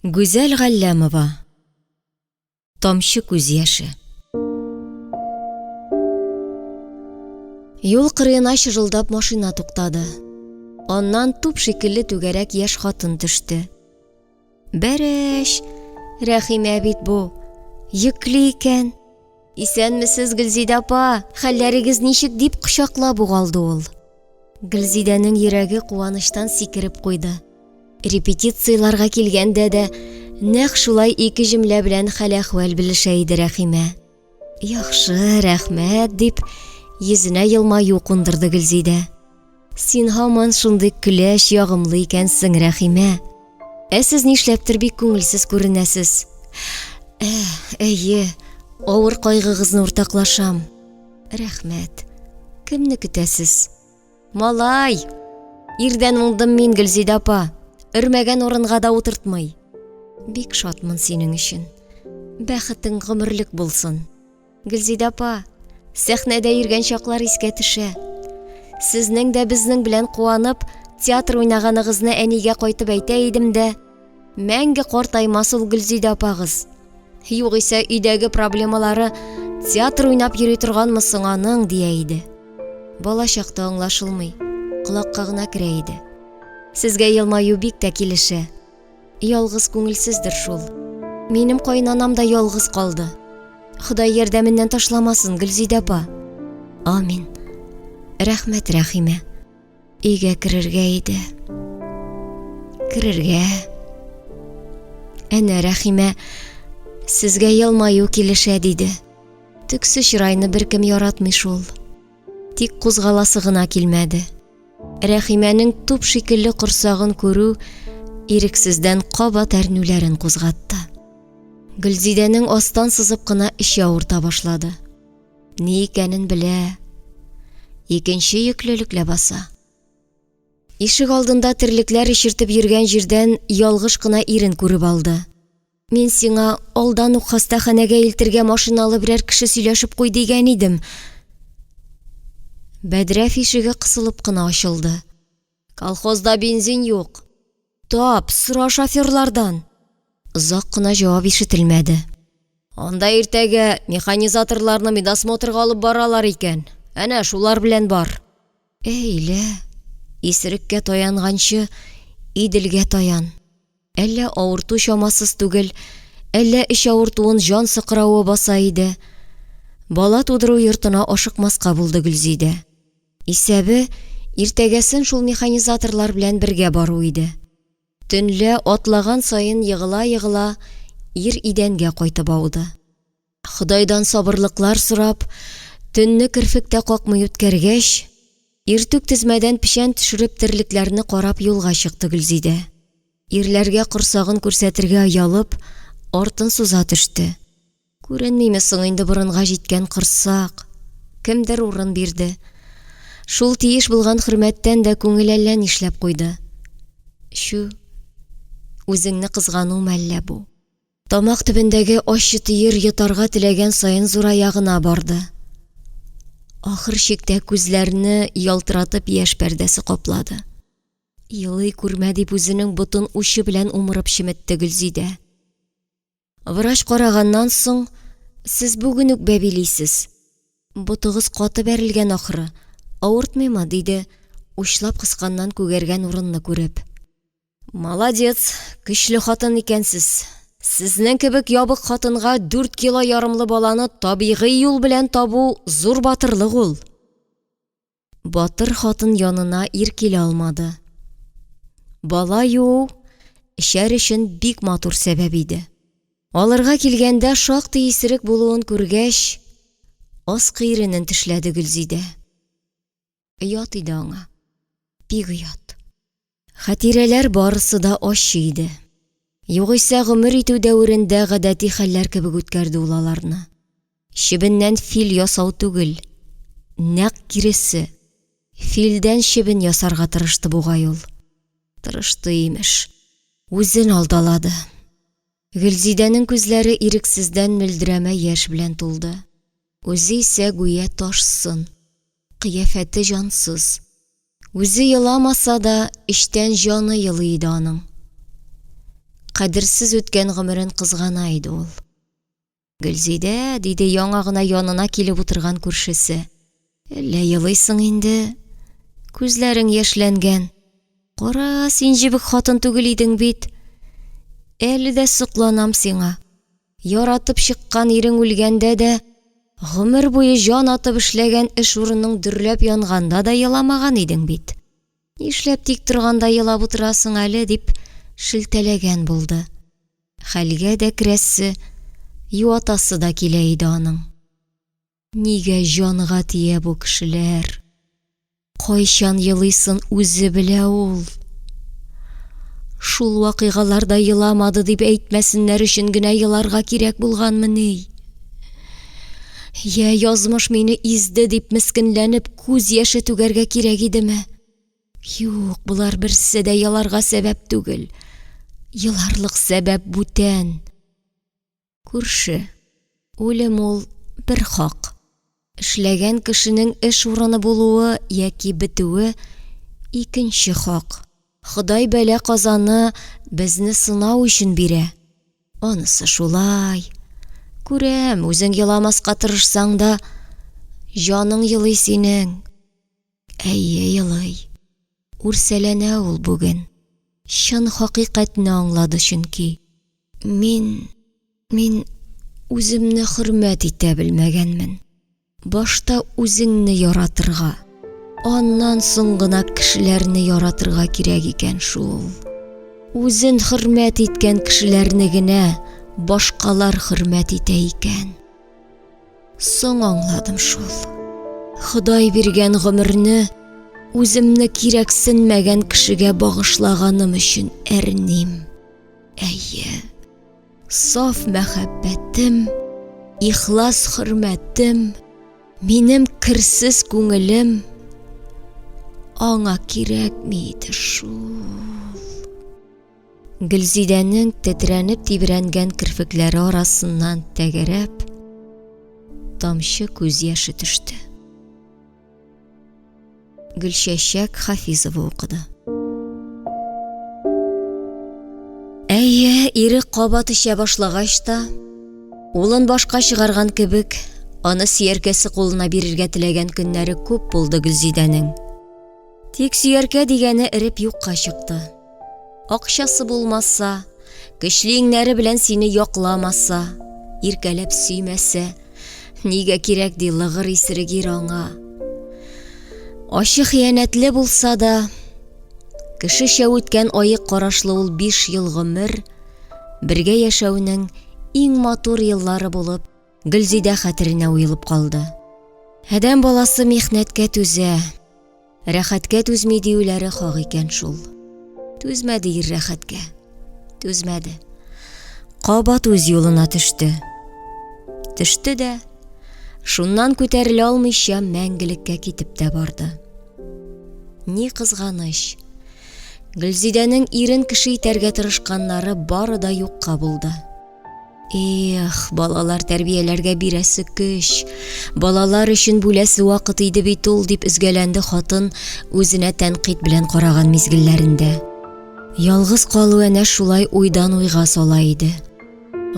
Гүзәл Ғәлләмова. Тамчы күз яшы. Юл кырыена шыжылдап машина туктады. Оннан туп шикелле түгәрәк яшь хатын төште. Бәрәш, Рәхимә бит бу. Йөкле икән. Исәнмесез, Гөлзидә апа? Хәлләрегез ничек дип кочаклап угалды ул. Гөлзидәнең йөрәге куаныштан сикереп куйды. Репетицияларга килгәндә дә нәкъ шулай ике җөмлә белән хәл-әхвәл белешә иде Рәхимә. Яхшы, рәхмәт дип йөзенә елмаю кундырды Гөлзидә. Син һаман шундый көләч, ягымлы икәнсең, Рәхимә. Сез нишләптер бик күңелсез күренәсез. Әйе, авыр кайгыгызны уртаклашам. Рәхмәт. Кемне көтәсез? Малай, ирдән уңдым мин, Гөлзидә апа. Өрмәгән урынга да утыртмый. Бик шатмын синең өчен. Бәхетең гомерлек булсын. Гөлзидә апа, сәхнәдә йөргән чаклар искә төшә. Сезнең дә безнең белән куанып, театр уйнаганыгызны әнигә кайтып әйтә идем дә, мәңге картаймас ул Гөлзидә апагыз. Югыйсә өйдәге проблемалары театр уйнап йөри торганмысың аның, дия иде. Бала чакта аңлашылмый, колакка гына керә иде. Сезгә елмаю бик тә килешә. Ялгыз күңелсездер шул. Минем кайнанам да ялгыз калды. Ходай ярдәменнән ташламасын, Гөлзидә апа. Амин. Рәхмәт, Рәхимә. Өйгә керергә иде. Керергә. Әнә Рәхимә, сезгә елмаю килешә диде. Төксе чырайны беркем яратмый шул. Тик кузгаласы гына килмәде. Рәхимәнең туп шикелле корсагын күрү ирексездән кабат әрнүләрен кузгатты. Гөлзидәнең астан сызып кына эче авырта башлады. Ни икәнен белә. Икенче йөклелек ләбаса. Ишек алдында терлекләр ишертеп йөргән җирдән ялгыш кына ирен күреп алды. Мин сиңа алдан ук хастаханәгә илтергә машиналы берәр кеше сөйләшеп куй дигән идем. Бәдрәф ишеге кысылып кына ачылды. Колхозда бензин юк. Тап, сора шоферлардан. Озак кына җавап ишетелмәде. Анда иртәгә механизаторларны медосмотрга алып баралар икән. Әнә шулар белән бар. Әйлә, исереккә таянганчы иделгә таян. Әллә авырту чамасыз түгел, әллә эш авыртуын җан сыкрауы баса иде. Бала тудыру йортына ашыкмаска булды Гөлзидә. Исәбе иртәгәсен шул механизаторлар белән бергә бару иде. Төнлә атлаган сайын йыгыла-йыгыла ир идәнгә кайтып ауды. Худайдан сабырлыклар сорап, төнне керфектә какмый үткәргәч, иртүк тезмәдән печән төшереп терлекләрне карап юлга чыкты Гөлзидә. Ирләргә корсагын күрсәтергә аялып, артын суза төште. Күренмиме соң инде борынга җиткән корсак? Кемдер урын бирде. Шул тиеш булган хөрмәттән дә күңел әллә нишләп куйды. Шу, үзеңне кызгану мәллә бу. Тамак төбендәге ачы тиер йотарга теләгән сайын зурая гына барды. Ахыр чиктә күзләрне ялтыратып яшь пәрдәсе каплады. Елый күрмә дип үзенең ботын учы белән умырып чиметте Гөлзидә. Врач караганнан соң, сез бүген үк бәбилисез. Ботыгыз каты бәрелгән ахры. Авыртмыймы, диде, учлап кысканнан күгәргән урынны күреп. Молодец, көчле хатын икәнсез. Сезнең кебек ябык хатынга 4 кило ярымлы баланы табигый юл белән табу зур батырлык ул. Батыр хатын янына ир килә алмады. Бала юу, эшәр өчен бик матур сәбәп иде. Алырга килгәндә шактый исерек булуын күргәч, аз кыйрынын тешләде Гөлзидә. Ят иде аңа. Бик ят. Хатирәләр барысы да ачы иде. Югыйсә гомер итү дәверендә гадәти хәлләр кебек үткәрде ул аларны. Чебеннән фил ясау түгел, нәкъ киресе. Филдән чебен ясарга тырышты бугай ул. Тырышты имеш. Үзен алдалады. Гөлзидәнең күзләре ирексездән мөлдерәмә яшь белән тулды. Үзе исә гүя ташсын. Кыяфәте җансыз. Үзе еламаса да, эчтән җаны елый иде аның. Кадерсез үткән гомерен кызгана иде ул. Гөлзидә, диде яңа гына янына килеп утырган күршесе. Әллә елыйсың инде? Күзләрең яшьләнгән. Кара, син җибек хатын түгел идең бит. Әле дә сокланам сиңа. Яратып чыккан ирең үлгәндә дә, гомер буе җан атып эшләгән эш урының дөрләп янганда да еламаган идең бит. Нишләп тик торганда елап утырасың әле, дип шелтәләгән булды. Хәлгә дә керәсе, юатасы да килә иде аның. Нигә җанга тия бу кешеләр? Кайчан елыйсын үзе белә ул. Шул вакыйгаларда еламады дип әйтмәсеннәр өчен генә еларга кирәк булганмыни? Я язмыш мине изде дип мискенләнеп күз яше түгәргә кирәк идеме? Юк, булар берсе дә еларга сәбәп түгел. Еларлык сәбәп бүтән. Күрше, үлем ул бер хак. Эшләгән кешенең эш урыны булуы яки бетүе икенче хак. Ходай бәла казаны безне сынау өчен бирә. Анысы шулай. Күрәм, үзең еламаска тырышсаң да, җаның елый синең. Әйе, елый. Үрсәләнә ул бүген. Чын хакыйкатьне аңлады чөнки. Мин үземне хөрмәт итә белмәгәнмен. Башта үзеңне яратырга, аннан соң гына кешеләрне яратырга кирәк икән шул. Үзен хөрмәт иткән кешеләрне генә башкалар хөрмәт итә икән. Соң аңладым шул. Ходай биргән гомерне үземне кирәксенмәгән кешегә багышлаганым өчен әрним. Әйе, саф мәхәббәтем, ихлас хөрмәтем, минем керсез күңелем аңа кирәкми иде шул. Гөлзидәнең тетрәнеп тибрәнгән кирфекләре арасыннан тәгәрәп, тамчы күз яше төште. Гөлчәчәк Хафизова укыды. Әйе, ире кабат эчә башлагач та, улын башка чыгарган кебек, аны сөяркәсе кулына бирергә теләгән көннәре күп булды Гөлзидәнең. Тик сөяркә дигәне эреп юкка чыкты. Акчасы булмаса, көчлеңнәре белән сине якламаса, иркәләп сөймәсә, нигә кирәк ди лыгыр исерегир аңа. Ашы хыянәтле булса да, кешечә үткән аек карашлы ул 5 ел гомер, бергә яшәүнең иң матур еллары булып, Гөлзидә хәтеренә уелып калды. Адәм баласы михнәткә түзә, рәхәткә түзми диюләре хак икән шул. Түзмәде ир рәхәткә. Түзмәде. Кабат үз юлына төште. Төште дә, шуннан күтәрелә алмыйча мәңгелеккә китеп тә барды. Ни кызганыч. Гөлзидәнең ирен кеше итәргә тырышканнары бары да юкка булды. Эх, балалар тәрбияләргә бирәсе көч, балалар өчен бүләсе вакыт иде бит ул, дип изгәләнде хатын үзенә тәнкыйть белән караган мизгелләрендә. Ялгыз калу әнә шулай уйдан уйга сала иде.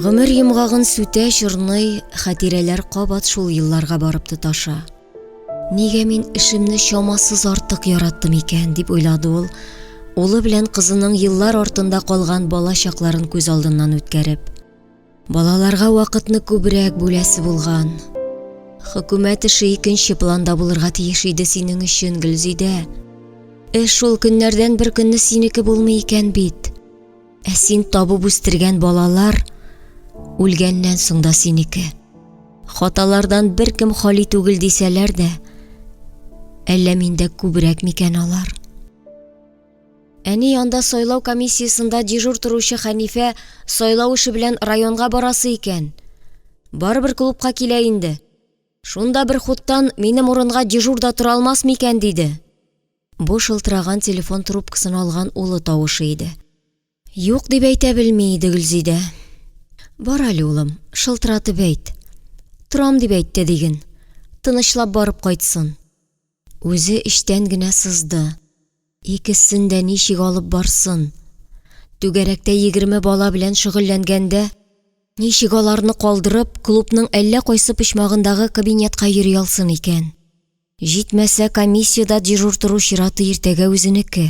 Гомер йомгагын сүтә чорный, хатирәләр кабат шул елларга барып тоташа. Нигә мин эшемне чамасыз артык яраттым икән, дип уйлады ул, улы белән кызының еллар артында калган бала чакларын күз алдыннан үткәреп. Балаларга вакытны күбрәк бүләсе булган. Хөкүмәт эше икенче планда булырга тиеш иде синең өчен, Гөлзидә. Шул көннәрдән бер көнне синеке булмый икән бит. Син табып үстергән балалар үлгәннән соң да синеке. Хаталардан бер кем хали түгел дисәләр дә, әллә миндә күбрәк микән алар? Әни анда сайлау комиссиясында дежур торучы Хәнифә сайлау эше белән районга барасы икән. Барыбер клубка килә инде. Шунда бер хуттан минем урынга дежурда тора алмас микән диде. Бу шылтыраган телефон трубкасын алган улы тавышы иде. Юк дип әйтә белми иде Гөлзидә. Бар әле улым, шылтыратып әйт. Торам дип әйтте диген. Тынычлап барып кайтсын. Үзе эштән генә сызды. Икесен дә ничек алып барсын? Түгәрәктә 20 бала белән шөгыльләнгәндә, ничек аларны калдырып, клубның әллә кайсы почмагындагы кабинетка йөри алсын икән? Җитмәсә, комиссияда дежур тору чираты иртәгә үзенеке.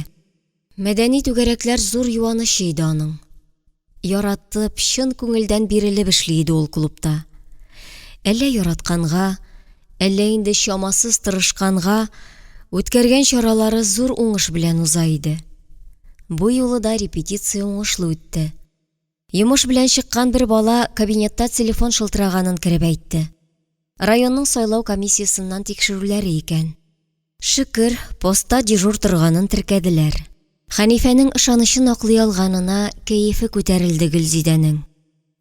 Мәдәни түгәрәкләр зур юанышы иде аның. Яратып, чын күңелдән бирелеп эшли иде ул клубта. Әллә яратканга, әллә инде чамасыз тырышканга, үткәргән чаралары зур уңыш белән уза иде. Бу юлы да репетиция уңышлы үтте. Йомыш белән чыккан бер бала кабинетта телефон шылтыраганын кереп әйтте. Районның сайлау комиссиясыннан тикшерүләре икән. Шөкер, поста дежур торганын теркәделәр. Хәнифәнең ышанычын аклый алганына кәефе күтәрелде Гөлзидәнең.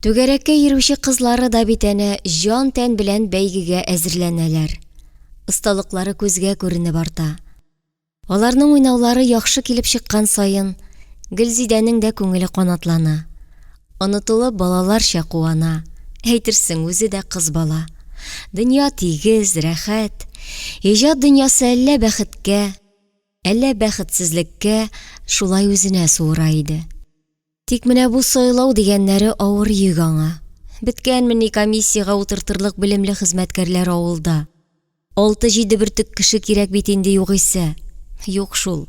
Түгәрәккә йөрүче кызлары да бит әнә җан-тән белән бәйгегә әзерләнәләр. Осталыклары күзгә күренеп арта. Аларның уйнаулары яхшы килеп чыккан саен, Гөлзидәнең дә күңеле канатлана. Онытылып балаларча куана. Әйтерсең, үзе дә кыз бала. Дөнья тигез, рәхәт. Иҗат дөньясы әллә бәхеткә, әллә бәхетсезлеккә шулай үзенә суыра иде. Тик менә бу сайлау дигәннәре авыр йөк аңа. Беткәнмени комиссияга утыртырлык белемле хезмәткәрләр авылда. 6-7 бөртек кеше кирәк бит инде югыйсә. Юк шул,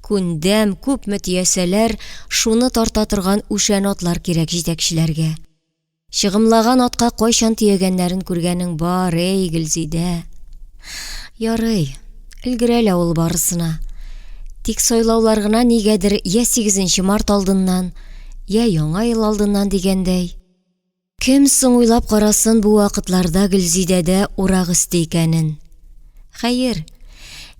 күндәм, күпме тиясәләр, шуны тарта торган үшән атлар кирәк җитәкчеләргә. Чыгымлаган атка кайчан тиягәннәрен күргәнең бар, эй Гөлзидә. Ярый, өлгерәлә ул барысына. Тик сайлаулар гына нигәдер я 8 март алдыннан, я яңа ел алдыннан дигәндәй. Кем соң уйлап карасын бу вакытларда Гөлзидәдә урак өсте икәнен. Хәер,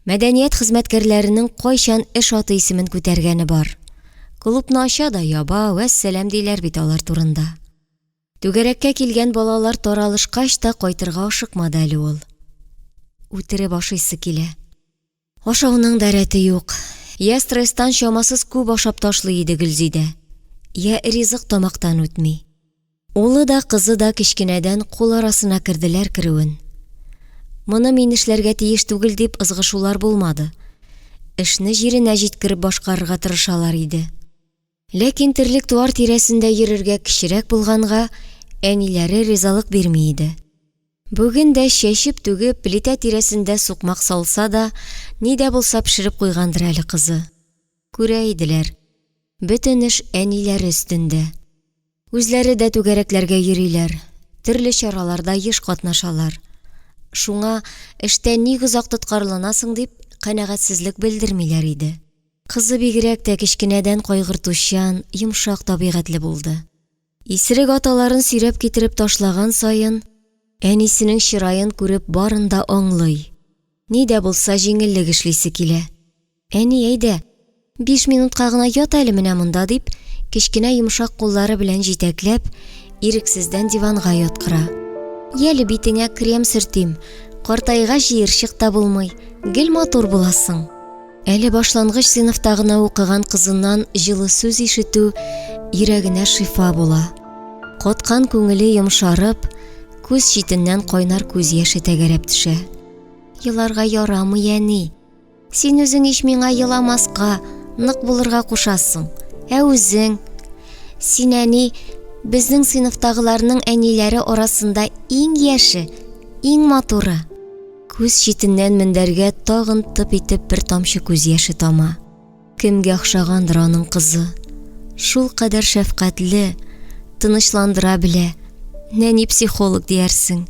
мәдәният хезмәткәрләренең кайчан эш аты исемен күтәргәне бар. Клубны ача да яба, вәссәлам диләр бит алар турында. Түгәрәккә килгән балалар таралышкач та кайтырга ашыкмады әле ул. Үтереп ашыйсы килә. Ашауның да рәте юк. Я стресстан чамасыз күп ашап ташлый иде Гөлзидә. Я ризык тамактан үтми. Улы да кызы да кичкенәдән кул арасына керделәр керүен. Моны мин эшләргә тиеш түгел дип ызгышулар булмады. Эшне җиренә җиткереп башкарырга тырышалар иде. Ләкин тирлек туар тирәсендә йөрергә кечерәк булганга, әниләре ризалык бирми иде. Бүген дә чәчеп түгеп плита тирәсендә сукмак салса да, ни дә булса пешереп куйгандыр әле кызы. Күрә иделәр. Бөтен эш әниләре өстендә. Үзләре дә түгәрәкләргә йөриләр. Төрле чараларда еш катнашалар. Шуңа эштә ник озак тоткарланасың дип канәгатьсезлек белдермиләр иде. Кызы бигрәк тә кичкенәдән кайгыртучан, йомшак табигатьле булды. Исерек аталарын сөйрәп китереп ташлаган саен, әнисенең чырайын күреп барын да аңлый. Ни дә булса җиңеллек эшлисе килә. Әни, әйдә, 5 минутка гына ят әле менә монда дип, кичкенә йомшак куллары белән җитәкләп, ирексездән диванга яткыра. Яле битеңә крем сөртим, картайга җыерчык та булмый, гел матур буласың. Әле башлангыч сыйныфта гына укыган кызыннан җылы сүз ишетү йөрәгенә шифа була. Каткан күңеле йомшарып, күз читеннән кайнар күз яше тәгәрәп төшә. Еларга ярамый әни. Син үзең ич миңа еламаска, нык булырга кушасың. Ә үзең? Син әни, безнең сыйныфтагыларның әниләре арасында иң яше, иң матуры. Күз читеннән мендәргә тагын тып итеп бер тамчы күз яше тама. Кемгә охшагандыр аның кызы? Шул кадәр шәфкатьле, тынычландыра белә. Нәни психолог диярсең.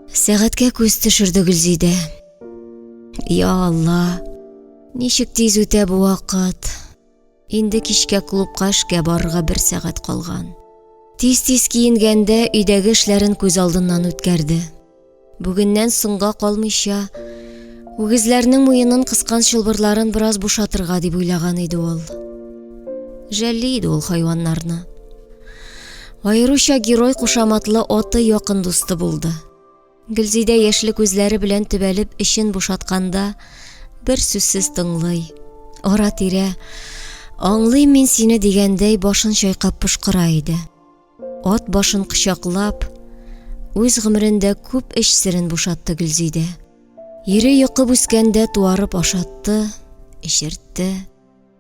Сәгатькә күз төшерде Гөлзидә. Я Алла, ничек тиз үтә бу вакыт. Инде кичкә клубка эшкә барырга 1 сәгать калган. Тиз-тиз киенгәндә өйдәге эшләрен күз алдыннан үткәрде. Бүгеннән соңга калмыйча, үгезләрнең муенын кыскан чылбырларын бераз бушатырга дип уйлаган иде ул. Жәлли иде ул хайваннарны. Айруча герой кушаматлы аты якын дусты булды. Гөлзидә яшьле күзләре белән төбәлеп эчен бушатканда, бер сүзсез тыңлый. Ара-тирә, аңлыйм мин сине дигәндәй башын чайкап пошкыра иде. Ат башын кычаклап, үз гомерендә күп эш серен бушатты Гөлзидә. Ире йокып үскәндә туарып ашатты, эчертте.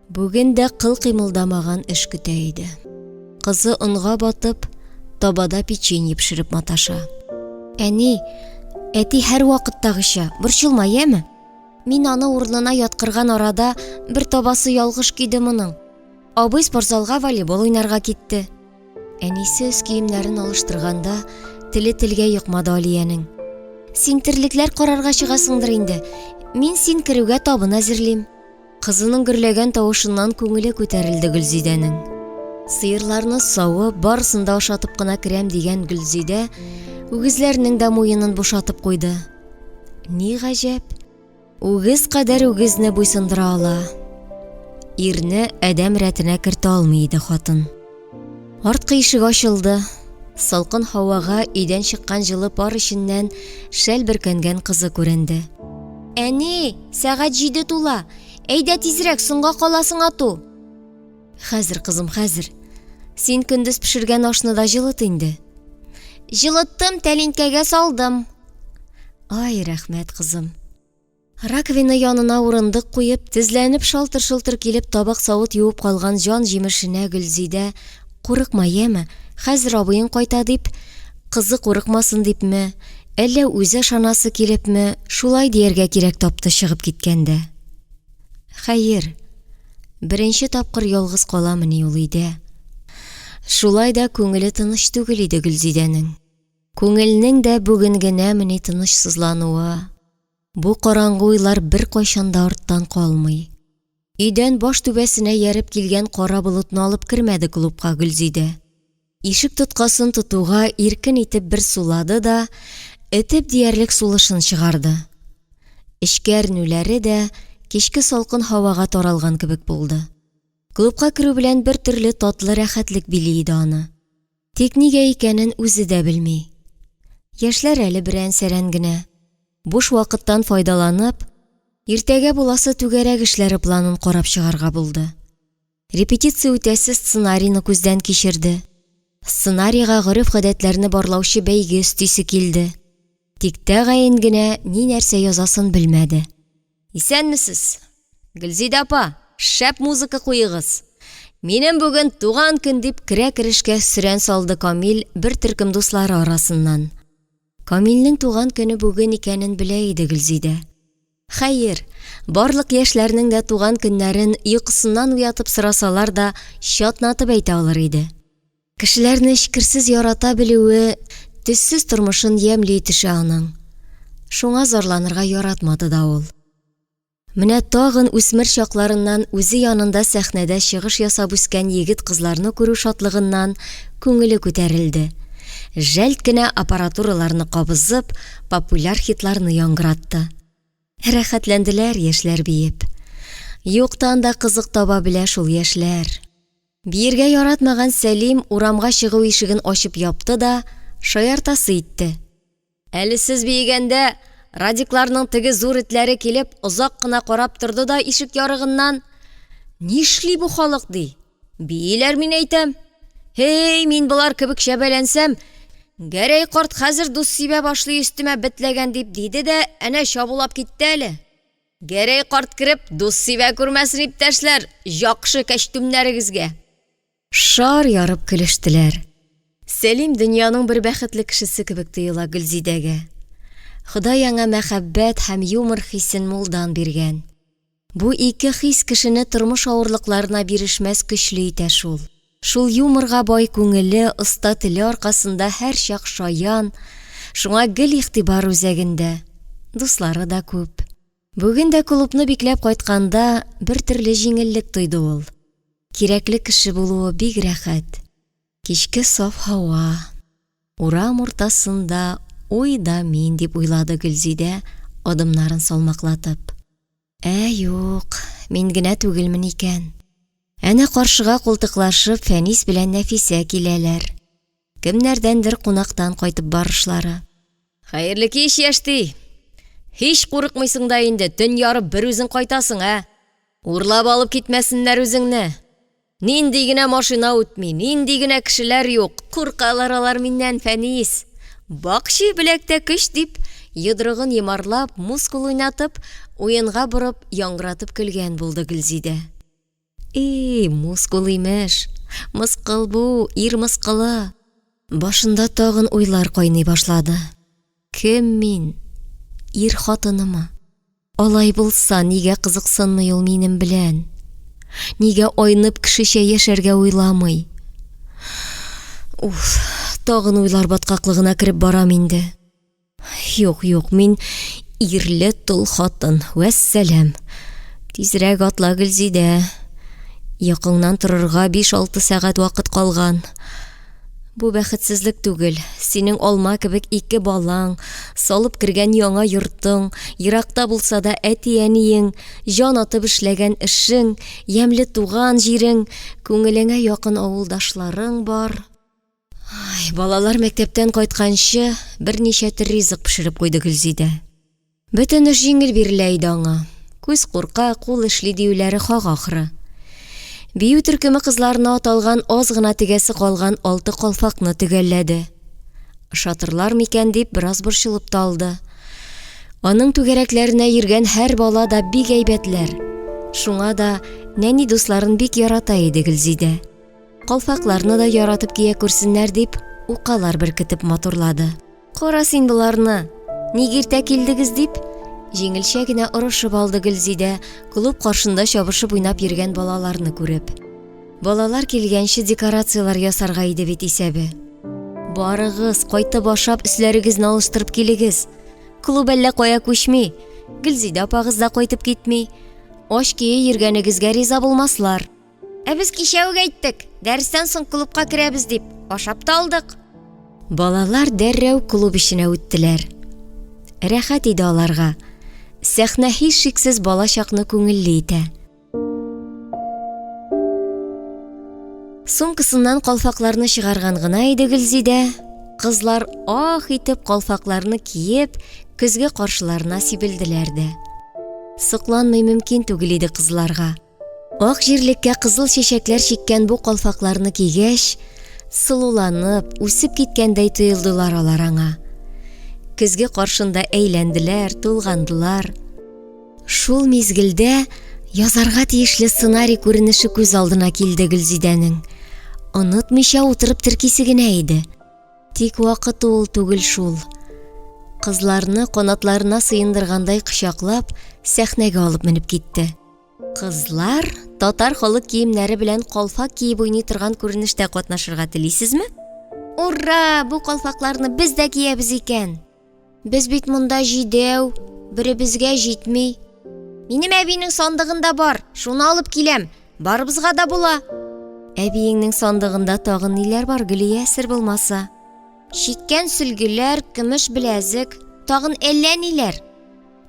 Бүген дә кыл кыймылдамаган эш көтә иде. Кызы онга батып, табада печенье пешереп маташа. Әни, әти һәр вакыттагыча, борчылма, яме? Мин аны урынына яткырган арада бер табасы ялгыш киде моның. Абый спортзалга волейбол уйнарга китте. Әнисе үз киемнәрен алыштырганда, теле телгә йокмады Алиянең. Син терлекләр карарга чыгасыңдыр инде. Мин син керүгә табын әзерлим. Кызының гөрләгән тавышыннан күңеле күтәрелде Гөлзидәнең. Сыерларны савып, барысын да ашатып кына керәм дигән Гөлзидә үгезләрнең дә муенын бушатып куйды. Ни гаҗәп, үгез кадәр үгезне буйсындыра ала. Ирне әдәм рәтенә кертә алмый иде хатын. Арткы ишек ачылды. Салкын һавага өйдән чыккан җылы пар эченнән шәл бөркәнгән кызы күренде. Әни, сәгать 7 тула. Әйдә тизрәк, соңга каласың ату. Хәзер, кызым, хәзер. Син көндез пешергән ашны да җылыт инде. Җылыттым, тәлинкәгә салдым. Ай, рәхмәт, кызым. Раковина янына урындык куеп, тезләнеп шалтыр-шылтыр килеп табак савыт юып калган җан җимешенә Гөлзидә, курыкма, яме, хәзер абыең кайта дип, кызы курыкмасын дипме, әллә үзе шанасы килепме, шулай дияргә кирәк тапты чыгып киткәндә. Хәер, беренче тапкыр ялгыз каламыни ул өйдә. Шулай да күңеле тыныч түгел иде Гөлзидәнең. Күңелнең дә бүген генә мени тынычсызлануы. Бу караңгы уйлар бер кайчан да арттан калмый. Өйдән баш түбәсенә ярып килгән кара болытны алып кермәде клубка Гөлзидә. Ишек тоткасын тотуга иркен итеп бер сулады да, этеп диярлек сулышын чыгарды. Эчкә әрнүләре дә кичке салкын һавага таралган кебек булды. Клубка керү белән бер төрле татлы рәхәтлек били иде аны. Тик нигә икәнен үзе дә белми. Яшьләр әле берән-сәрән генә. Буш вакыттан файдаланып, иртәгә буласы түгәрәк эшләре планын карап чыгарга булды. Репетиция үтәсе сценарийны күздән кичерде. Сценарийга гореф-гадәтләрне барлаучы бәйге өстисе килде. Тик тәгаен генә ни нәрсә язасын белмәде. Исәнмесез? Гөлзидә апа, шәп музыка куегыз. Минем бүген туган көн дип керә-керешкә сүрән салды Камил бер төркем дуслары арасыннан. Камилнең туган көне бүген икәнен белә иде Гөлзидә. Хәер, барлык яшьләрнең дә туган көннәрен йокысыннан уятып сорасалар да чатнатып әйтә алыр иде. Кешеләрне эчкерсез ярата белүе төссез тормышын ямьли итешә аның. Шуңа зарланырга яратмады да ул. Менә тагын үсмер чакларыннан үзе янында сәхнәдә чыгыш ясап үскән егет-кызларны күрү шатлыгыннан күңеле күтәрелде. Жәлт кенә аппаратураларны кабызып, популяр хитларны яңгыратты. Рәхәтләнделәр яшьләр биеп. Юктан да кызык таба белә шул яшьләр. Биергә яратмаган Сәлим урамга чыгу ишеген ачып япты да, шаяртасы итте. Әле сез биегәндә радикларның теге зур этләре килеп, озак кына карап торды да ишек ярыгыннан: "Нишли бу халык?" ди. "Бииләр, мин әйтәм. Хей, мин булар кебек шәбәләнсәм, Гәрәй карт хәзер дус сибә башлый өстемә бетләгән" дип диде дә, әнә чабулап китте әле. Гәрәй карт кирип, дус сибә күрмәсен иптәшләр, яхшы кәчтүмнәрегезгә. Шар ярып көлештеләр. Сәлим дөньяның бер бәхетле кешесе кебек тоела Гөлзидәгә. Ходай аңа мәхәббәт һәм юмор хисен мулдан биргән. Бу ике хис кешене тормыш авырлыкларына бирешмәс көчле итә шул. Шул юморга бай күңеле, оста теле аркасында һәр чак шаян, шуңа гел игътибар үзәгендә. Дуслары да күп. Бүген дә клубны бикләп кайтканда бер төрле җиңеллек тойды ул. Кирәкле кеше булуы бик рәхәт. Кичке саф һава. Урам уртасында уйда мин дип уйлады Гөлзидә, адымнарын салмаклатып. Юк, мин генә түгелмен икән. Әнә каршыга култыклашып Фәнис белән Нәфисә киләләр. Кемнәрдәндер кунактан кайтып барышлары. Хәерле кич, яшти. Һич курыкмыйсың да инде, төн ярып бер үзең кайтасың, Урлап алып китмәсеннәр үзеңне. Нинди генә машина үтми, нинди генә кешеләр юк. Куркалар алар миннән, Фәнис. Бакчы беләктә көч дип, йодрыгын йомарлап, мускул уйнатып, уенга борып, яңгыратып көлгән булды Гөлзидә. Мускул имеш. Мыскыл бу, ир мыскылы. Башында тагын уйлар кайный башлады. Кем мин? Ир хатынымы? Алай булса, нигә кызыксынмый ул минем белән? Нигә айнып кешечә яшәргә уйламый? Тагын уйлар баткаклыгына кереп барам инде. Юк, мин ирле тол хатын. Вәссәлам. Тизрәк атла, Гөлзидә. Якыңнан торырга 5-6 сәгать вакыт калган. Бу бәхетсезлек түгел. Синең алма кебек 2 балаң, салып кергән яңа йортың, еракта булса да әти-әниең, җан атып эшләгән эшең, ямьле туган җирең, күңелеңә якын авылдашларың бар. Балалар мәктәптән кайтканчы берничә төр ризык пешереп куйды Гөлзидә. Бөтен эш җиңел бирелә иде аңа. Күз курка, кул эшли диюләре хак-ахры. Бию төркеме кызларына аталган аз гына тегәсе калган 6 калфакны төгәлләде. Шатырлар микән дип бераз борчылып талды. Аның түгәрәкләренә йөргән һәр бала да бик әйбәтләр. Шуңа да нәни дусларын бик ярата иде Гөлзидә. Калфакларны да яратып кия күрсеннәр дип, укалар беркетеп матурлады. Кара син буларны, ник иртә килдегез дип, җиңелчә генә орышып алды Гөлзидә, клуб каршында чабышып уйнап йөргән балаларны күреп. Балалар килгәнче декорациялар ясарга иде бит исәбе. Барыгыз, кайтып ашап, үсләрегезне алыштырып килегез. Клуб әллә кая күчми, Гөлзидә апагыз да кайтып китми. Аш кие йөргәнегезгә риза булмаслар. Без кичә үк әйттек, дәрестән соң клубка керәбез дип, ашап та алдык. Балалар дәррәү клуб ишенә үттеләр. Рәхәт иде аларга. Сәхнә һич шиксез бала чакны күңелле итә. Сумкасыннан калфакларны чыгарган гына иде Гөлзидә. Кызлар ах итеп калфакларны киеп, көзгә каршыларына сибелделәр дә. Сокланмый мөмкин түгел иде кызларга. Ак җирлеккә кызыл чәчәкләр чиккән бу калфакларны кигәч, сылуланып, үсеп киткәндәй тоелдылар алар аңа. Көзгә каршында әйләнделәр, тулгандылар. Шул мизгелдә язарга тиешле сценарий күренеше күз алдына килде Гөлзидәнең. Онытмыйча утырып теркисе генә иде. Тик вакыт ул түгел шул. Кызларны канатларына сыендыргандай кычаклап, сәхнәгә алып менеп китте. Кызлар татар халык киемнәре белән калфак киеп уйный торган күренештә катнашырга телисезме? Ура, бу калфакларны без дә киябез икән. Без бит монда җидәү, беребезгә җитми. Минем әбинең сандыгында бар, шуны алып киләм. Барыбызга да була. Әбиеңнең сандыгында тагын ниләр бар, Гөлия, сер булмаса? Чиккән сөлгеләр, көмеш беләзек, тагын әллә ниләр.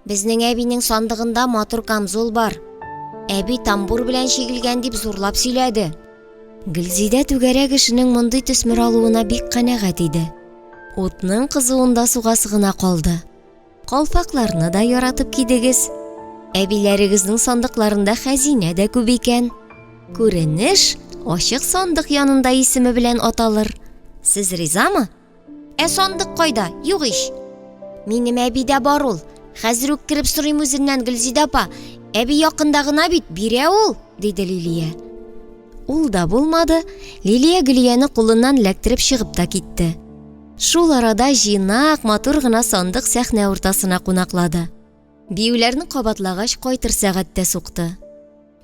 Безнең әбинең сандыгында матур камзул бар. Әби тамбур белән чигелгән дип зурлап сөйләде. Гөлзидә түгәрәк эшенең мондый төсмер алуына бик канәгать иде. Утның кызуында сугасы гына калды. Калфакларны да яратып кидегез. Әбиләрегезнең сандыкларында хәзинә дә күп икән. Күренеш ачык сандык янында исеме белән аталыр. Сез ризамы? Сандык кайда? Юк ич. Минем әби дә бар ул. Хәзер үк кирип сорыйм үзеннән, Гөлзидә апа. Әби якында гына бит, бирә ул, диде Лилия. Ул да булмады. Лилия Гөлияне кулыннан ләктереп чыгып та китте. Шул арада җыйнак, матур гына сандык сәхнә уртасына кунаклады. Биюләрне кабатлагач кайтыр сәгатьтә сукты.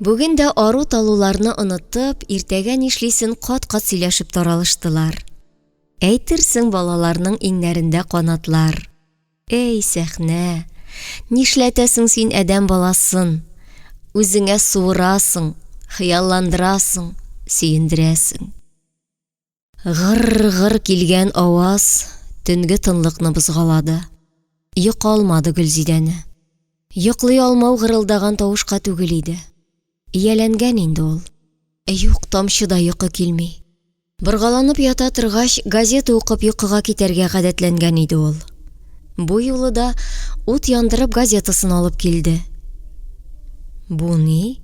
Бүген дә ару талуларны онытып, иртәгә нишлисен кат-кат сөйләшеп таралыштылар. Әйтерсең балаларның иңнәрендә канатлар. Эй, сәхнә, нишләтәсең син әдәм баласын? Үзеңә суырасың, хыялландырасың, сөендерәсең. Гыр-гыр килгән аваз төнге тынлыкны бозгалады. Йокы алмады Гөлзидәне. Йоклый алмау гырылдаган тавышка түгел иде. Ияләнгән инде ул. Юк, тамчы да йокы килми. Боргаланып ята торгач, газета укып йокыга китәргә гадәтләнгән иде ул. Бу юлы да ут яндырып газетасын алып килде. Бу ни?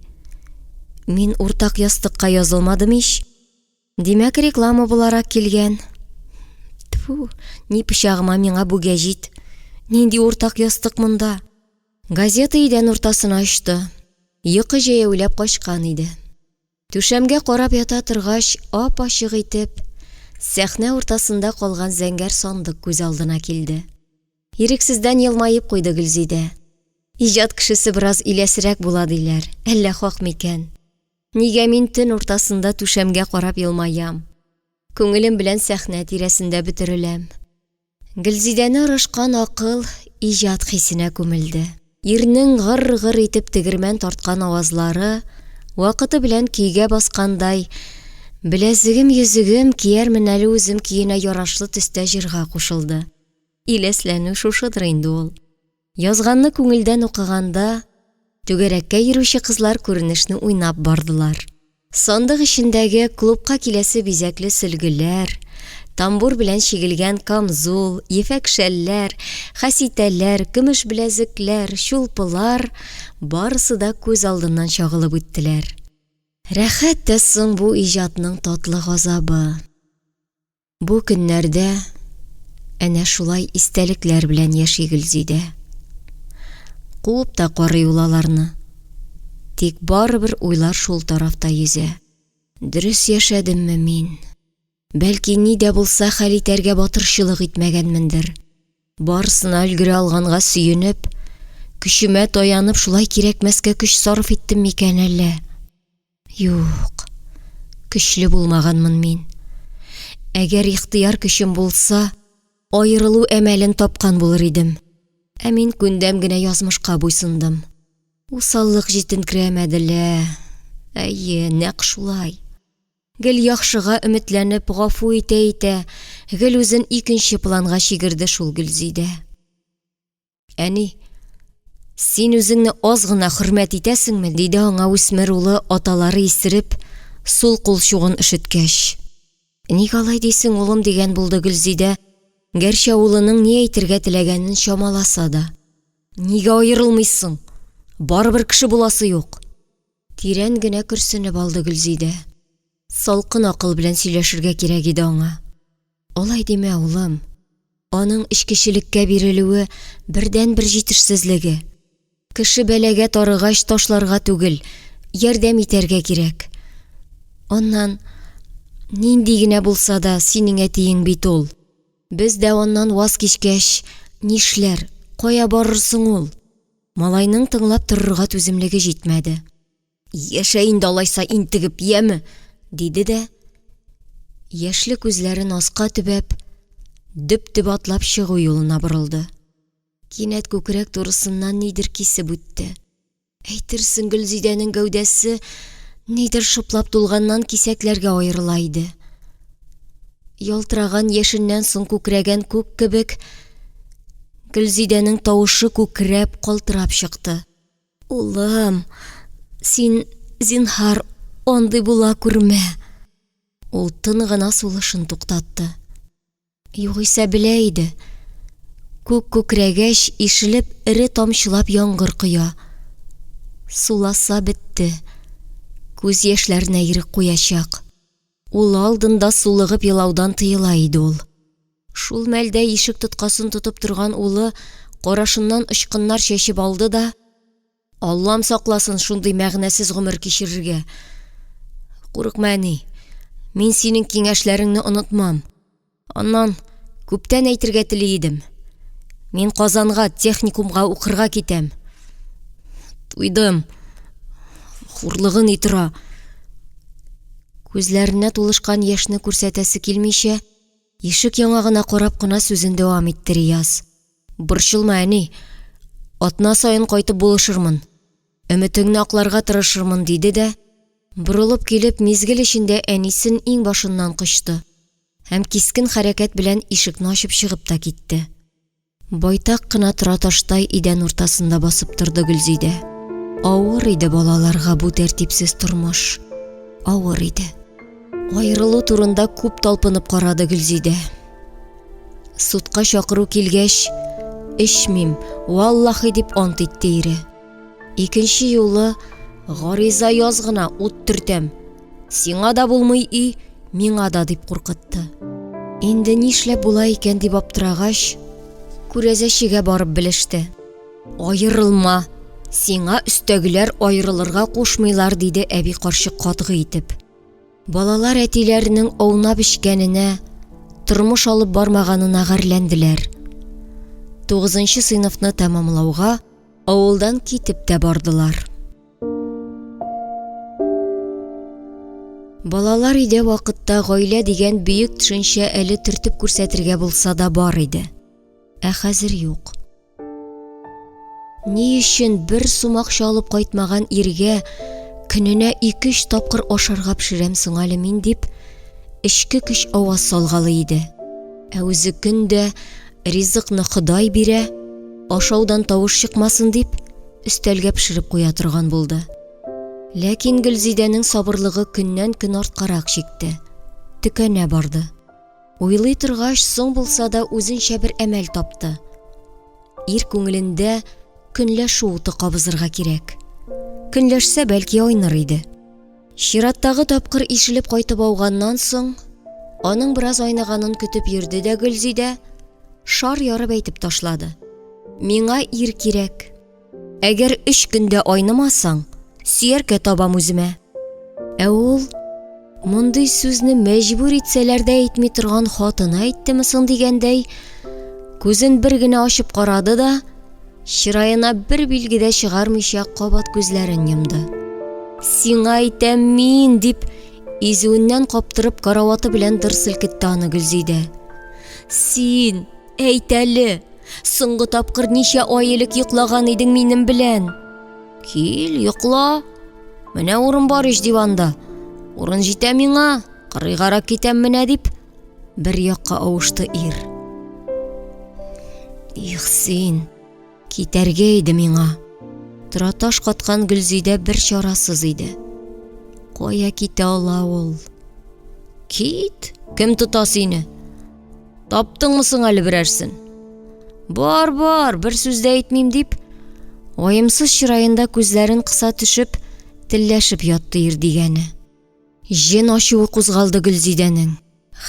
Мин уртак ястыкка язылмадым ич. Димәк, реклама буларак килгән. Тфу, ни пычагыма миңа бу гәҗит. Нинди уртак ястык монда? Газета идән уртасына ачты. Йокы җәяүләп качкан иде. Түшәмгә карап ята торгач, ап-ачык итеп, сәхнә уртасында калган зәңгәр сандык күз алдына килде. Ирексездән елмаеп куйды Гөлзидә. Иҗат кешесе бераз иләсрәк була диләр, әллә хак микән? Нигә мин төн уртасында түшәмгә карап елмаям? Күңелем белән сәхнә тирәсендә бөтереләм. Гөлзидәне орышкан акыл иҗат хисенә күмелде. Ирнең гыр-гыр итеп тегермән тарткан авазлары вакыты белән көйгә баскандай, беләзегем йөзегем киярмен әле үзем киенә ярашлы төстә җырга кушылды. Иләсләнү шушыдыр инде ул. Язганны күңелдән укыганда, түгәрәккә йөрүче кызлар күренешне уйнап бардылар. Сандык эчендәге клубка киләсе бизәкле сөлгеләр, тамбур белән чигелгән камзул, ефәк шәлләр, хәситәләр, көмеш беләзекләр, чулпылар барысы да күз алдыннан чагылып үттеләр. Рәхәт тә соң бу иҗатның татлы газабы. Бу көннәрдә әнә шулай истәлекләр белән яши Гөлзидә. Куып та карый улаларны. Тик барыбер уйлар шул тарафта йөзә. Дөрес яшәдемме мин? Бәлки ни дә булса хәл итәргә батырчылык итмәгәнмендер. Барысына өлгерә алганга сөенеп, көчемә таянып шулай кирәкмәскә көч сарыф иттем микән әллә? Юк, көчле булмаганмын мин. Әгәр ихтыяр көчем булса, айырылу әмәлен тапкан булыр идем. Ә мин күндәм генә язмышка буйсындым. Усаллык җитенкерәмәде лә. Әйе, нәкъ шулай. Гел яхшыга өметләнеп гафу итә, гел үзен икенче планга чигерде шул Гөлзидә. Әни, син үзеңне аз гына хөрмәт итәсеңме? Диде аңа үсмер улы аталары исереп, сул кулчугын ишеткәч. Ник алай дисең, улым, дигән булды Гөлзидә. Гәрчә улының ни әйтергә теләгәнен чамаласа да. Нигә аерылмыйсың? Барыбер кеше буласы юк. Тирән генә көрсенеп алды Гөлзидә. Салкын акыл белән сөйләшергә кирәк иде аңа. Алай димә, улым. Аның эчкечелеккә бирелүе бердән бер җитешсезлеге. Кеше бәләгә тарыгач ташларга түгел, ярдәм итәргә кирәк. Аннан нинди генә булса да синең әтиең бит ул. Без дә оннан ваз кичкәч, нишләр, кая барырсың ул? Малайның тыңлап торырга түземлеге җитмәде. Яшә инде алайса интегеп, яме? Диде дә, яшьле күзләрен аска төбәп, дөп-дөп атлап чыгу юлына борылды. Кинәт күкрәк турысыннан нидер кисеп үтте. Әйтерсең, Гөлзидәнең гәүдәсе нидер шыплап тулганнан кисәкләргә аерыла иде. Ялтыраган яшеннән соң күкрәгән күк кебек, Гөлзидәнең тавышы күкрәп, калтырап чыкты. Улым, син зинһар андый була күрмә. Ул тын гына сулышын туктатты. Югыйсә белә иде. Күк күкрәгәч, ишелеп, эре тамчылап яңгыр коя. Суласа бетте. Күз яшьләренә ирек куячак. Ул алдында сулыгып елаудан тыела иде ул. Шул мәлдә ишек тоткасын тотып торган улы карашыннан ычкыннар чәчеп алды да, Аллам сакласын шундый мәгънәсез гомер кичерергә. Курыкма, әни, мин синең киңәшләреңне онытмам. Аннан күптән әйтергә тели идем. Мин Казанга, техникумга укырга китәм. Туйдым. Хурлыгын итра. Күзләренә тулышкан яшьне күрсәтәсе килмичә, ишек яңагына карап кына сүзен дәвам итте Рияз. Борчылма, әни, атна сайын кайтып булышырмын. Өметеңне акларга тырышырмын, диде дә, борылып килеп мизгел эчендә әнисен иң башыннан кочты. Һәм кискен хәрәкәт белән ишекне ачып чыгып та китте. Байтак кына тора таштай идән уртасында басып торды Гөлзидә. Авыр иде балаларга бу тәртипсез тормыш. Авыр иде. Айырылу турында күп талпынып карады Гөлзидә. Судка чакыру килгәч, эчмим, валлаһи дип ант итте ире. Икенче юлы гариза язгына ут төртәм. Сиңа да булмый и, миңа да дип куркытты. Инде нишләп була икән дип аптырагач, күрәзәчегә барып белеште. Айырылма, Сиңа өстәгеләр айрылырга кушмыйлар, диде әби карчык катгы итеп. Балалар әтиләренең аунап эчкәненә, тормыш алып бармаганына гәрләнделәр. 9нчы сыйныфны тәмамлауга авылдан китеп тә бардылар. Балалар иде вакытта гаилә дигән бөек төшенчә әле төртеп күрсәтергә булса да бар иде. Ә хәзер юк. Ни өчен бер сум акча алып кайтмаган иргә көненә 2-3 тапкыр ашарга пешерәм соң әле мин, дип эчке көч аваз салгалы иде. Ә үзе көндә ризыкны Ходай бирә, ашаудан тавыш чыкмасын дип өстәлгә пешереп куя торган булды. Ләкин Гөлзидәнең сабырлыгы көннән-көн арткарак чикте. Төкәнә барды. Уйлый торгач, соң булса да үзенчә бер әмәл тапты. Ир күңелендә көнләшү уты кабызырга кирәк. Көнләшсә бәлки айныр иде. Чираттагы тапкыр ишелеп кайтып ауганнан соң, аның бераз айнаганын көтеп йөрде дә Гөлзидә шар ярып әйтеп ташлады. Миңа ир кирәк. Әгәр 3 көндә айнымасаң, сөяркә табам үземә. Ә ул мондый сүзне мәҗбүр итсәләр дә әйтми торган хатыны әйттеме соң дигәндәй, күзен бер генә ачып карады да, чыраена бер билгедә чыгармыйча кабат күзләрен йомды. Сиңа әйтәм мин, дип изүеннән каптырып караваты белән дыр селкетте аны Гөлзидә. Син әйт әле, соңгы тапкыр ничә ай элек йоклаган идең минем белән? Кил, йокла. Менә урын бар ич диванда. Урын җитә миңа, кырыйгарак китәм менә, дип бер якка авышты ир. Их син, китәргә иде миңа. Тыраташ каткан Гөлзидә бер чарасыз иде. Кая китә ала ул? Кит, кем тота сине? Таптыңмы соң әле берәрсен? Бар, бер сүз дә әйтмим, дип аемсыз чыраенда күзләрен кыса төшеп, телләшеп ятты ир дигәне. Җен ачуы кузгалды Гөлзидәнең.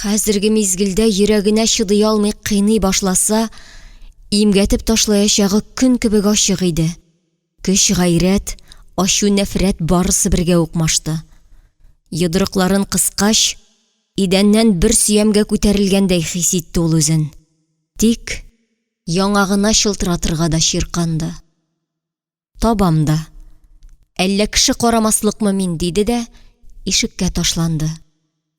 Хәзерге мизгелдә йөрәгенә чыдый алмый кыйный башласа, имгәтеп ташлаячагы көн кебек ачык иде. Көч, гайрәт, ачу, нәфрәт барысы бергә укмашты. Йодрыкларын кыскач, идәннән бер сөямгә күтәрелгәндәй хис итте ул үзен. Тик яңагына шылтыратырга да чирканды. Табам да. Әллә кеше карамаслыкмы мин, диде дә ишеккә ташланды.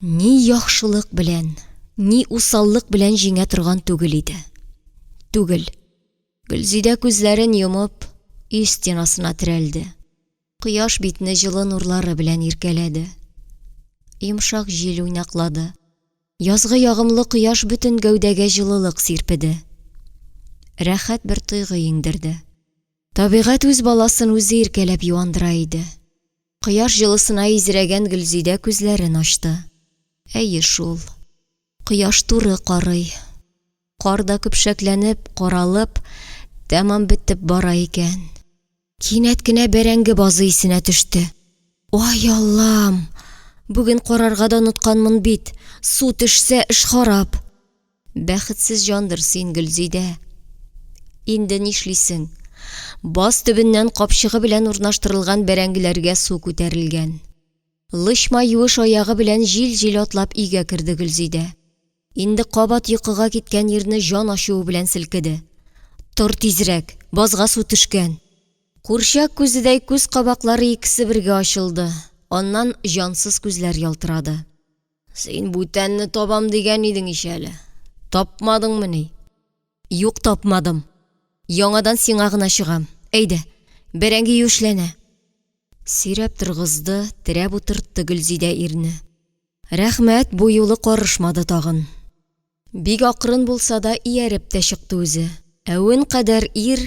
Ни яхшылык белән, ни усаллык белән җиңә торган түгел иде. Түгел. Гөлзидә күзләрен йомып, үй стенасына терәлде. Кояш битне җылы нурлары белән иркәләде. Йомшак җил уйнаклады. Язгы ягымлы кояш бөтен гәүдәгә җылылык сирпеде. Рәхәт бер тойгы иңдерде. Табигать үз баласын үзе иркәләп юандыра иде. Кояш җылысына изрәгән Гөлзидә күзләрен ачты. Әйе шул. Кояш туры карый. Кар да көпшәкләнеп, каралып, тәмам бетеп бара икән. Кинәт кенә бәрәңге базы исенә төште. Ой Аллам! Бүген карарга да онытканмын бит. Су төшсә эш харап. Бәхетсез җандыр син, Гөлзидә. Инде нишлисең? Баз төбеннән капчыгы белән урнаштырылган бәрәңгеләргә су күтәрелгән. Лышма юыш аягы белән җил-җил атлап өйгә керде Гөлзидә. Инде кабат йокыга киткән ирне җан ачуы белән селкеде. Тор тизрәк, базга су төшкән. Курчак күзедәй күз кабаклары икесе бергә ачылды. Аннан җансыз күзләр ялтырады. Син бүтәнне табам дигән идең ич әле. Тапмадыңмы ни? Юк, тапмадым. Яңадан сиңа гына чыгам. Әйдә, бәрәңге юешләнә. Сирәп торгызды, терәп утыртты Гөлзидә ирне. Рәхмәт, бу юлы карышмады тагын. Бик акрын булса да ияреп тә чыкты үзе. Әвен кадәр ир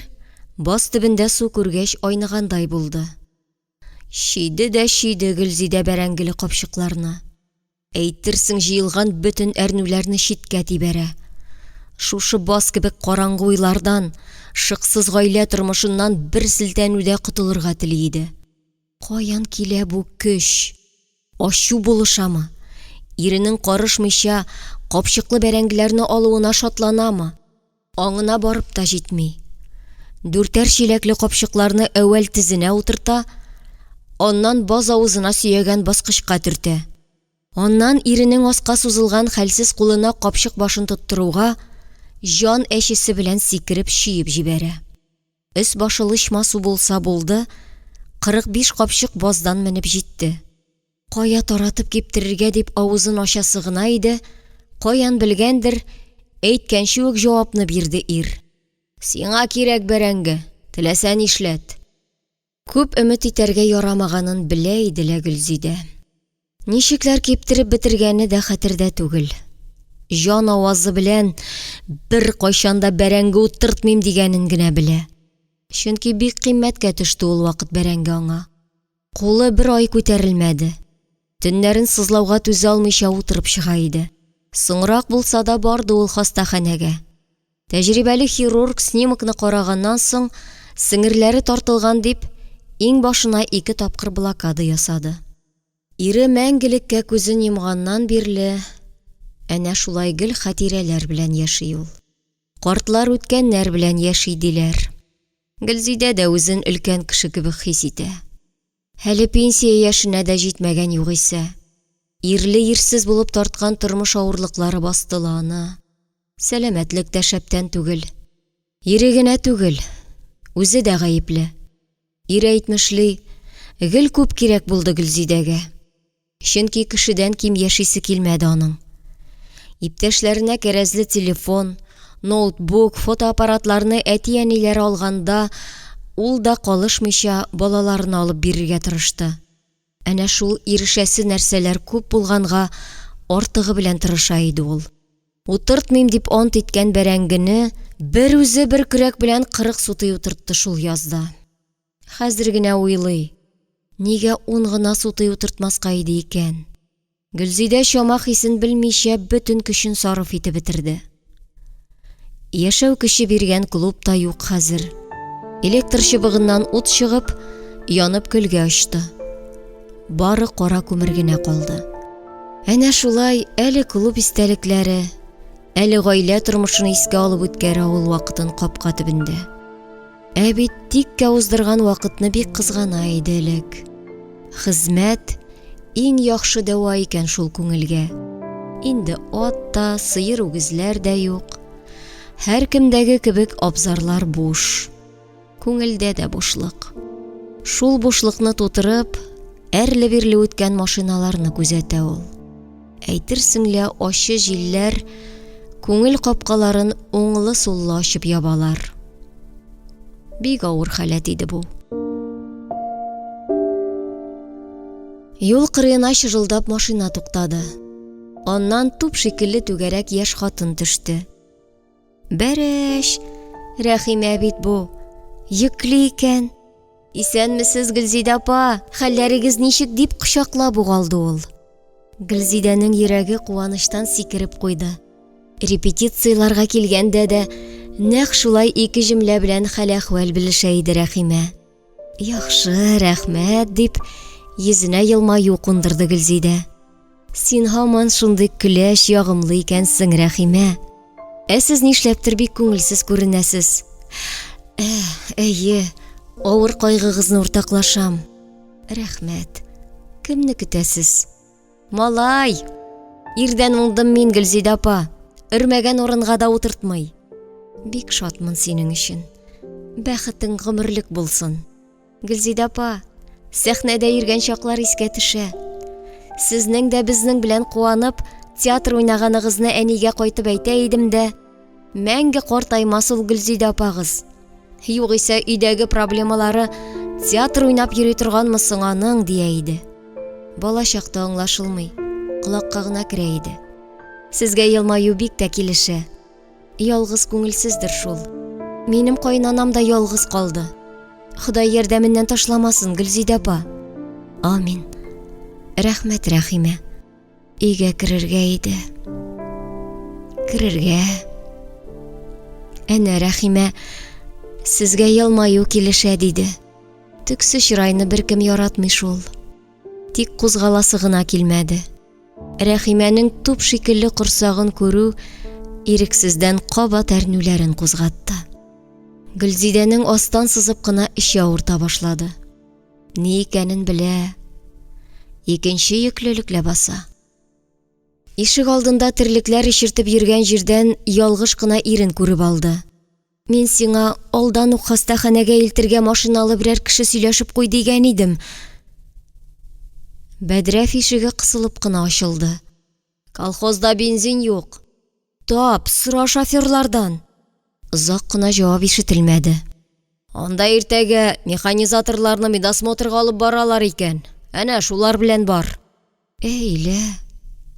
баз төбендә су күргәч айныгандай булды. Шиде дә шиде Гөлзидә бәрәңгеле капчыкларны. Әйтерсең җыелган бөтен әрнүләрне читкә тибәрә. Шушы баз кебек караңгы уйлардан, шыксыз гаилә тормышыннан бер селтәнүдә котылырга тели иде. Каян килә бу көч? Ачу булышамы? Иренең карышмыйча капчыклы бәрәңгеләрне алуына шатланамы? Аңына барып та җитми. Дүртәр чиләкле капчыкларны әүвәл тезенә утырта, аннан баз авызына сөягән баскычка төртә. Аннан иренең аска сузылган хәлсез кулына капчык башын тоттыруга, жан әчесе белән сикереп чөеп җибәрә. Өс башы лышма су булса булды, 45 капчык баздан менеп җитте. Кая таратып киптерергә дип авызын ачасы гына иде, каян белгәндер, әйткәнче үк җавапны бирде ир. Сиңа кирәк бәрәңге, теләсән ишләт. Күп өмет итәргә ярамаганын белә иде Гөлзидә. Ничекләр киптереп бетергәне дә хәтердә түгел. Жан авазы белән бер кайчанда бәрәңге утыртмыйм дигәнен генә белә. Чөнки бик кыйммәткә төште ул вакыт бәрәңге аңа. Кулы бер ай күтәрелмәде. Төннәрен сызлауга түзә алмыйча утырып чыга иде. Соңрак булса да барды ул хастаханәгә. Тәҗрибәле хирург снимкны караганнан соң, сеңерләре тартылган дип, иң башына 2 тапкыр блокада ясады. Ире мәңгелеккә күзен йомганнан бирле, әнә шулай гел хатирәләр белән яши ул. Картлар үткәннәр белән яши диләр. Гөлзидә дә үзен өлкән кеше кебек хис итә. Хәле пенсия яшенә дә җитмәгән югыйсә. Ирле-ирсез булып тарткан тормыш авырлыклары бастыланы. Сәламәтлек тә шәптән түгел. Ире генә түгел, үзе дә гаепле. Ире әйтмешли, гел күп кирәк булды Гөлзидәгә. Чөнки кешедән ким яшисе килмәде аның. Иптәшләренә кәрәзле телефон, ноутбук, фотоаппаратларны әти-әниләре алганда, ул да калышмыйча балаларын алып бирергә тырышты. Әнә шул ирешәсе нәрсәләр күп булганга, артыгы белән тырыша иде ул. Утыртмыйм дип ант иткән бәрәңгене бер үзе бер көрәк белән 40 суты утыртты шул язда. Хәзер генә уйлый, нигә 10 гына суты утыртмаска иде икән? Гөлзидә чама хисен белмичә бөтен көчен сарыф итеп бетерде. Яшәү көче биргән клуб та юк хәзер. Электр чыбыгыннан ут чыгып, янып көлгә очты. Бары кара күмер генә калды. Әнә шулай әле клуб истәлекләре, әле гаилә тормышын искә алып үткәрә ул вакытын капка төбендә. Ә бит тиккә уздырган вакытны бик кызгана иде элек. Хезмәт иң яхшы дәва икән шул күңелгә. Инде ат та, сыер үгезләр дә юк. Һәр кемдәге кебек абзарлар буш. Күңелдә дә бушлык. Шул бушлыкны тутырып, әрле-бирле үткән машиналарны күзәтә ул. Әйтерсең лә ачы җилләр күңел капкаларын уңлы-суллы ачып ябалар. Бик авыр хәләт иде бу. Юл кырыена чыжылдап машина туктады. Аннан туп шикелле түгәрәк яшь хатын төште. Бәрәш, Рәхимә бит бу. Йөкле икән. Исәнмесез, Гөлзидә апа? Хәлләрегез ничек дип кочаклап угалды ул. Гөлзидәнең йөрәге куаныштан сикереп куйды. Репетицияларга килгәндә дә нәкъ шулай 2 җөмлә белән хәл-әхвәл белешә иде Рәхимә. Яхшы, рәхмәт дип йөзенә елмаю кундырды Гөлзидә. Син һаман шундый көләч ягымлы икәнсең, Рәхимә. Сез нишләптер бик күңелсез күренәсез. Әйе, авыр кайгыгызны уртаклашам. Рәхмәт. Кемне көтәсез? Малай, ирдән уңдым мин, Гөлзидә апа. Өрмәгән урынга да утыртмый. Бик шатмын синең өчен. Бәхетең гомерлек булсын. Гөлзидә апа, сәхнәдә йөргән чаклар искә төшә. Сезнең дә безнең белән куанып, театр уйнаганыгызны әнигә кайтып әйтә идем дә, мәңге картаймас ул Гөлзидә апагыз. Югыйсә өйдәге проблемалары театр уйнап йөри торганмы соң аның дия иде. Бала чакта аңлашылмый, колакка гына керә иде. Сезгә елмаю бик тә килешә. Ялгыз күңелсездер шул. Минем кайнанам да ялгыз калды. Ходай ярдәменнән ташламасын, Гөлзидә апа. Амин. Рәхмәт, Рәхимә. Өйгә керергә иде. Керергә. Әнә Рәхимә, сезгә елмаю килешә диде. Төксе чырайны беркем яратмый шул. Тик кузгаласы гына килмәде. Рәхимәнең туп шикелле корсагын күрү ирексездән кабат әрнүләрен кузгатты. Гөлзидәнең астан сызып кына эче авырта башлады. Ни икәнен белә. Икенче йөклелек ләбаса. Ишек алдында терлекләр ишертеп йөргән җирдән ялгыш кына ирен күреп алды. Мин сиңа алдан ук хастаханәгә илтергә машиналы берәр кеше сөйләшеп куй дигән идем. Бәдрәф ишеге кысылып кына ачылды. Колхозда бензин юк. Тап, сора шоферлардан. Озак кына җавап ишетелмәде. Анда иртәгә механизаторларны медосмотрга алып баралар икән. Әнә шулар белән бар. Әйлә,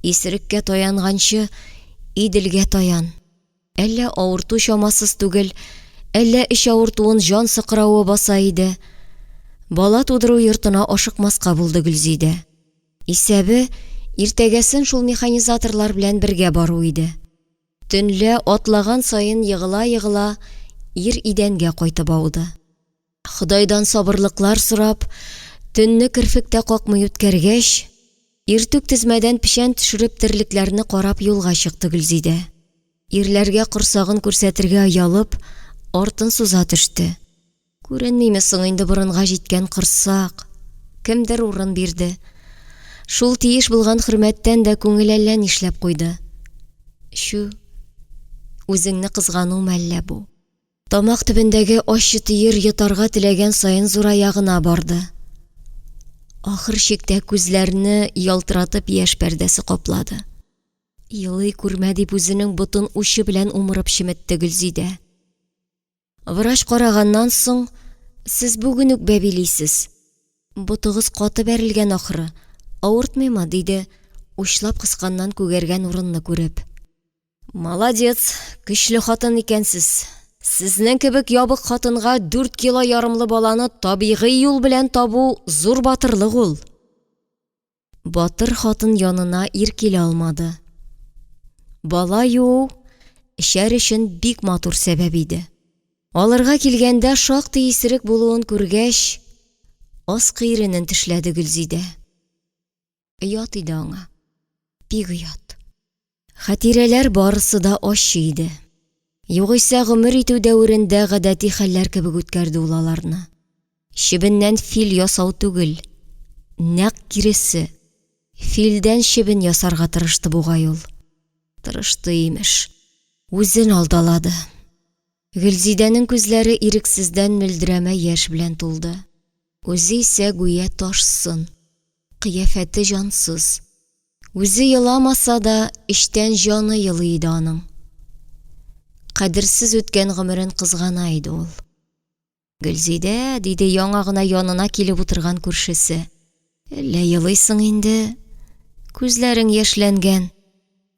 исереккә таянганчы иделгә таян. Әллә авырту чамасыз түгел, әллә эч авыртуын жан сыкрауы баса иде. Бала тудыру йортына ашыкмаска булды Гөлзидә. Исәбе иртәгәсен шул механизаторлар белән бергә бару иде. Төнлә атлаган сайын йыгыла-йыгыла ир идәнгә кайтып ауды. Худайдан сабырлыклар сорап, төнне керфектә какмый үткәргәч, иртүк тезмәдән печән төшереп терлекләрне карап юлга чыкты Гөлзидә. Ирләргә корсагын күрсәтергә оялып, артын суза төште. Күренмиме соң инде борынга җиткән корсак? Кемдер урын бирде. Шул тиеш булган хөрмәттән дә күңел әллә нишләп куйды. Шу, үзеңне кызгану мәллә бу. Тамак төбендәге ачы тиер йотарга теләгән саен зурая гына барды. Ахыр чиктә күзләрне ялтыратып яшь пәрдәсе каплады. Елый күрмә дип үзенең ботын учы белән умырып чиметте Гөлзидә. Врач караганнан соң, сез бүген үк бәбилисез. Ботыгыз каты бәрелгән ахыры. Авыртмыймы, диде, учлап кысканнан күгәргән урынны күреп. Молодец, көчле хатын икәнсез. Сезнең кебек ябык хатынга 4 кило ярымлы баланы табигый юл белән табу зур батырлык ул. Батыр хатын янына ир килә алмады. Бала юу, эшәр өчен бик матур сәбәп иде. Алырга килгәндә шактый исерек булуын күргәч, аз кыйрынын тешләде Гөлзидә. Ят иде аңа. Бик ят. Хатирәләр барысы да ачы иде. Югыйсә гомер итү дәверендә гадәти хәлләр кебек үткәрде ул аларны. Чебеннән фил ясау түгел, нәкъ киресе. Филдән чебен ясарга тырышты бугай ул. Тырышты имеш. Үзен алдалады. Гөлзидәнең күзләре ирексездән мөлдерәмә яшь белән тулды. Үзе исә гүя ташсын. Кыяфәте жансыз. Үзе еламаса да, иштән жаны елый иде аның. Кадерсез үткән гомерен кызгана иде ул. Гөлзидә, диде яңа гына янына килеп утырган күршесе. Әллә елыйсың инде? Күзләрең яшьләнгән.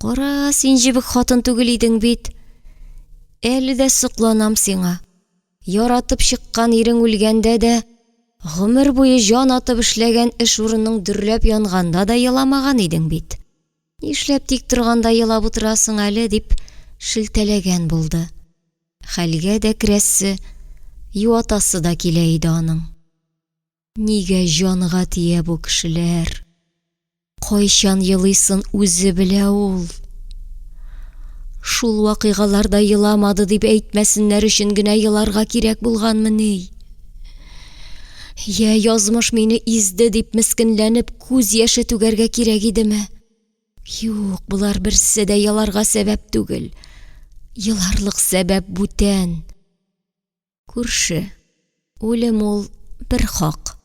Кара, син җибек хатын түгел идең бит. Әле дә сокланам сиңа. Яратып чыккан ирең үлгәндә дә, гомер буе жан атып эшләгән эш урының дөрләп янганда да еламаган идең бит. Нишләп тик торганда елап утырасың әле, дип шелтәләгән булды. Хәлгә дә керәсе, юатасы да килә иде аның. Нигә җанга тия бу кешеләр? Кайчан елыйсын үзе белә ул. Шул вакыйгаларда еламады дип әйтмәсеннәр өчен генә еларга кирәк булганмыни? Я язмыш мине изде дип мискенләнеп күз яше түгәргә кирәк идеме? Юк, булар берсе дә еларга сәбәп түгел. Еларлык сәбәп бүтән. Күрше, үлем ул бер хак.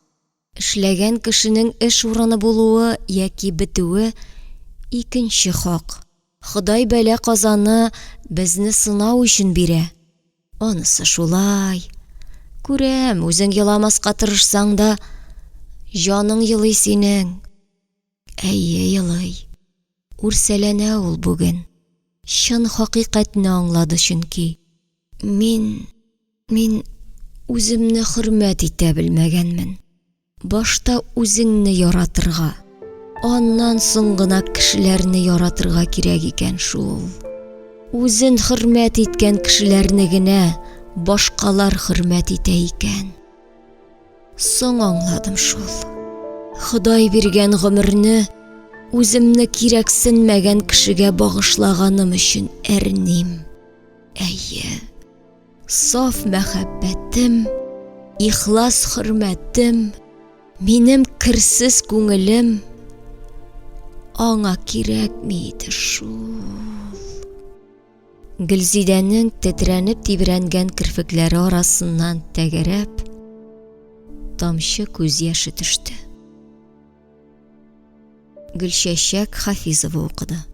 Эшләгән кешенең эш урыны булуы яки бетүе икенче хак. Ходай бәлә казаны безне сынау өчен бирә. Анысы шулай. Күрәм, үзең еламаска тырышсаң да, җаның елый синең. Әйе, елый. Үрсәләнә ул бүген. Чын хакыйкатьне аңлады чөнки. Мин үземне хөрмәт итә белмәгәнмен. Башта үзеңне яратырга, аннан соң гына кешеләрне яратырга кирәк икән шул. Үзен хөрмәт иткән кешеләрне генә башкалар хөрмәт итә икән. Соң аңладым шул. Ходай биргән гомерне үземне кирәксенмәгән кешегә багышлаганым өчен әрним. Әйе, Саф мәхәббәтем, ихлас хөрмәтем, минем керсез күңелем, аңа кирәкми иде шул. Гөлзидәнең тетрәнеп тибрәнгән кирпекләре арасыннан тәгәрәп, тамчы күз яше төште. Гөлчәчәк Хафизова укыды.